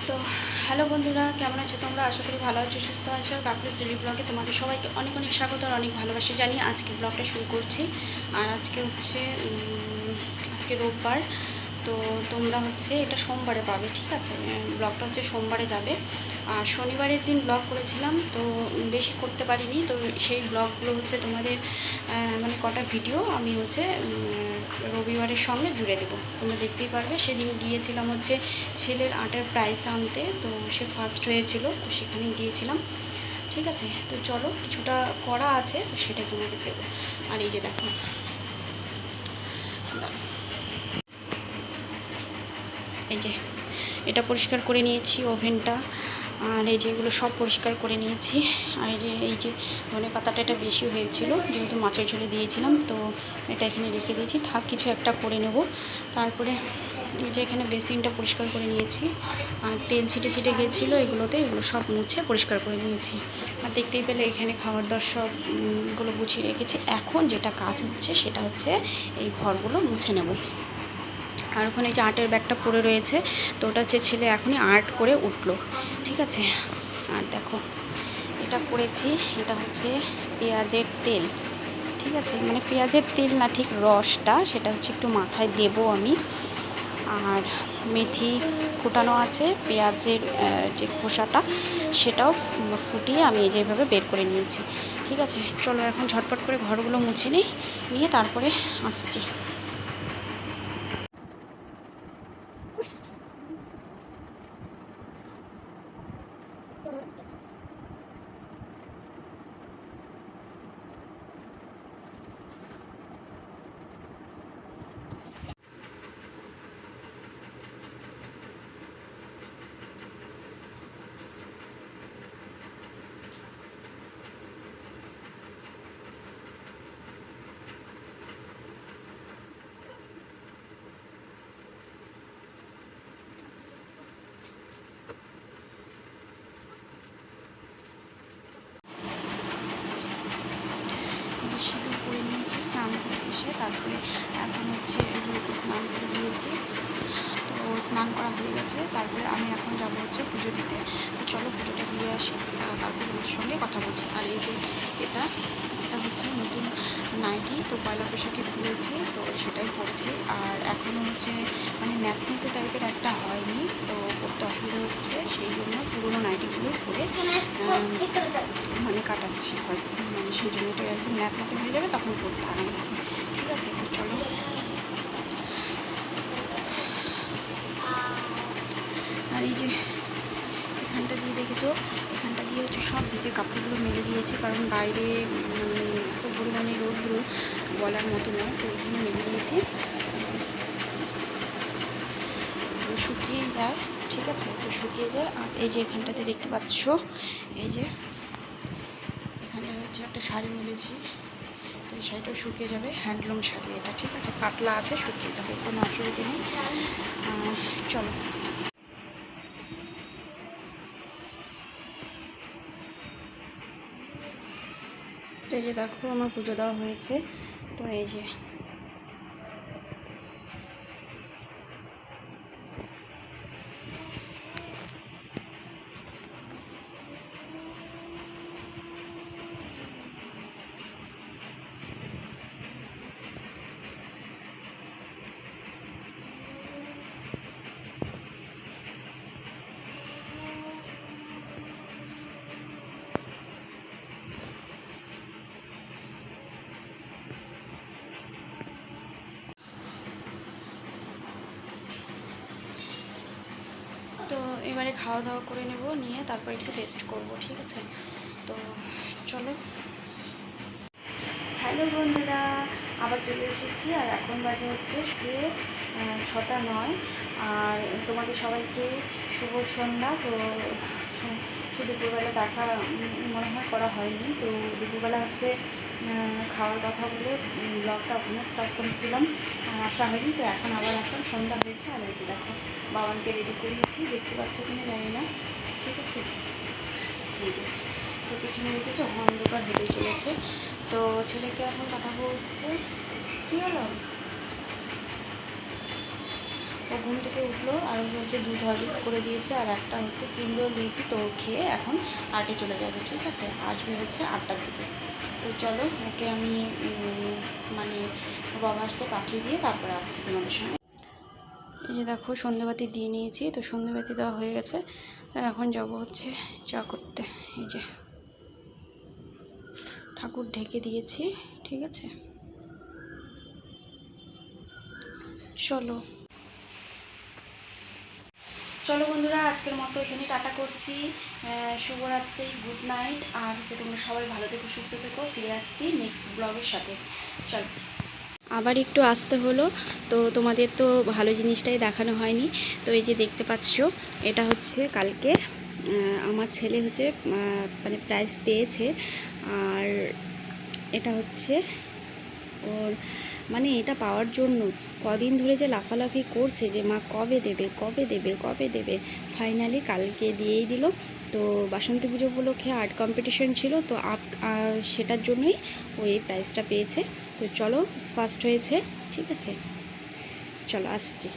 তো হ্যালো বন্ধুরা, কেমন আছো তোমরা? আশা করি ভালো আছো, সুস্থ আছো। কাপড়ের ডেলি ব্লগে তোমাদের সবাইকে অনেক অনেক স্বাগত আর অনেক ভালোবাসা জানিয়ে আজকে ব্লগটা শুরু করছি। আর আজকে হচ্ছে আজকে রোববার। তো তোমরা হচ্ছে এটা সোমবারে পাবে, ঠিক আছে? ব্লগটা হচ্ছে সোমবারে যাবে। আর শনিবারের দিন ব্লগ করেছিলাম, তো বেশি করতে পারিনি। তো সেই ব্লগগুলো হচ্ছে তোমাদের মানে কটা ভিডিও আমি হচ্ছে রবিবারের সঙ্গে জুড়ে দেবো, তোমরা দেখতেই পারবে। সেদিন গিয়েছিলাম হচ্ছে ছেলের আর্টের প্রাইজ আনতে, তো সে ফার্স্ট হয়েছিল, তো সেখানে গিয়েছিলাম। ঠিক আছে, তো চলো, কিছুটা করা আছে তো সেটাই তোমাদের দেবো। আর এই যে দেখো, এই যে এটা পরিষ্কার করে নিয়েছি, ওভেনটা, আর এই যে এগুলো সব পরিষ্কার করে নিয়েছি। আর এই যে ধনে পাতাটা এটা বেশি হয়েছিল, যেহেতু মাছের ঝোলে দিয়েছিলাম, তো এটা এখানে রেখে দিয়েছি। থাক, কিছু একটা করে নেব। তারপরে এই যে এখানে বেসিনটা পরিষ্কার করে নিয়েছি, আর তেল ছিটে ছিটে গিয়েছিলো এগুলোতে, এগুলো সব মুছে পরিষ্কার করে নিয়েছি। আর দেখতেই পেলে এখানে খাবার দাবার সবগুলো গুছিয়ে রেখেছি। এখন যেটা কাজ হচ্ছে সেটা হচ্ছে এই ঘরগুলো মুছে নেব। আর ওখানে যে আর্টের ব্যাগটা পড়ে রয়েছে, তো ওটা হচ্ছে ছেলে এখনই আর্ট করে উঠলো, ঠিক আছে? আর দেখো, এটা করেছি, এটা হচ্ছে পেঁয়াজের তেল, ঠিক আছে? মানে পেঁয়াজের তেল না, ঠিক রসটা, সেটা হচ্ছে একটু মাথায় দেবো আমি। আর মেথি ফুটানো আছে, পেঁয়াজের যে খোসাটা সেটাও ফুটিয়ে আমি যেভাবে বের করে নিয়েছি, ঠিক আছে? চলো এখন ঝটপট করে ঘরগুলো মুছে নিয়ে তারপরে আসছি। সিঁদুর করে নিয়েছি স্নান করে এসে, তারপরে এখন হচ্ছে রুটি স্নান করে দিয়েছি, তো স্নান করা হয়ে গেছে। তারপরে আমি এখন যাবো হচ্ছে পুজো দিতে। তো চলো পুজোটা দিয়ে আসি, তারপরে ওর সঙ্গে কথা বলছি। আর এই যে এটা এটা হচ্ছে নতুন নাইটি, তো পয়লা বৈশাখে খুলেছি, তো সেটাই পরছি। আর এখনও হচ্ছে মানে ন্যাপনিতে টাইপের একটা হয়নি, তো পরতে অসুবিধা হচ্ছে, সেই জন্য পুরোনো নাইটিগুলো পরে মানে কাটাচ্ছি, হয় মানে সেই জন্য এটা একদম ন্যাপনাতে হয়ে যাবে, তখন পরতে আরাম হবে, ঠিক আছে? তো চলো। আর এই যে এখানটা দিয়ে দেখেছো, এখানটা দিয়ে হচ্ছে সব ভিজে কাপড়গুলো মেলে দিয়েছে, কারণ বাইরে এত পরিমাণে রৌদ্র বলার মতো নয়, তো ওখানে মেলে দিয়েছি, তো শুকিয়েই যায়, ঠিক আছে? তো শুকিয়ে যায়। আর এই যে এখানটাতে দেখতে পাচ্ছ, এই যে এখানে হচ্ছে একটা শাড়ি মেলেছি, তো এই শাড়িটাও শুকিয়ে যাবে, হ্যান্ডলুম শাড়ি এটা, ঠিক আছে? পাতলা আছে, শুকিয়ে যাবে, কোনো অসুবিধা নেই। চলো। তো এই যে দেখো, আমার পুজো দেওয়া হয়েছে, তো এই যে তো এবারে খাওয়া দাওয়া করে নেব, নিয়ে তারপর একটু রেস্ট করব, ঠিক আছে? তো চলো। হ্যালো বন্ধুরা, আবার চলে এসেছি। আর এখন বাজে হচ্ছে 6:09। আর তোমাদের সবাইকে শুভ সন্ধ্যা। তো সে দুপুরবেলা দেখা মনে হয় করা হয়নি, তো দুপুরবেলা হচ্ছে খাওয়ার কথা বলে ব্লগটা ওখানে স্টার্ট করেছিলাম, আর আসা হয়নি। তো এখন আবার আসলাম, সন্ধ্যা হয়েছে। আর এই যে দেখো, বাবানকে রেডি করিয়েছি, দেখতে পাচ্ছ কিনা জানি না, ঠিক আছে? এই যে তো পিছনে রেখেছে, অন্ধকার হেঁটে চলেছে। তো ছেলেকে এখন কথা বলছে, কী হলো? ও ঘুম থেকে উঠলো, আর হচ্ছে দুধ হরলিক্স করে দিয়েছে, আর একটা হচ্ছে ক্রিম রোল দিয়েছি। তো খেয়ে এখন আর্টে চলে যাবে, ঠিক আছে? আসবে হচ্ছে 8টার দিকে। তো চলো ওকে আমি মানে বাবা আসলে পাঠিয়ে দিয়ে তারপরে আসছি তোমাদের সঙ্গে। এই যে দেখো সন্ধ্যেবাতি দিয়ে নিয়েছি, তো সন্ধ্যেবাতি দেওয়া হয়ে গেছে। এখন যাব হচ্ছে চা করতে। এই যে ঠাকুর ঢেকে দিয়েছি, ঠিক আছে? চলো চলো বন্ধুরা, আজকের মতো এখানে টাটা করছি। শুভরাত্রি, গুড নাইট। আর হচ্ছে তোমরা সবাই ভালো থেকো, সুস্থ থেকো। ফিরে আসছি নেক্সট ব্লগের সাথে। চলো, আবার একটু আসতে হলো, তো তোমাদের তো ভালো জিনিসটাই দেখানো হয়নি। তো এই যে দেখতে পাচ্ছ, এটা হচ্ছে কালকে আমার ছেলে হচ্ছে মানে প্রাইজ পেয়েছে। আর এটা হচ্ছে ওর মানে এটা পাওয়ার জন্য কদিন ধরে যে লাফালাফি করছে যে মা কবে দেবে কবে দেবে কবে দেবে, ফাইনালি কালকে দিয়েই দিল। তো বাসন্তী পুজো উপলক্ষে আর্ট কম্পিটিশন ছিল, তো সেটার জন্যই ওই প্রাইজটা পেয়েছে। তো চলো, ফার্স্ট হয়েছে, ঠিক আছে? চলো আসছি।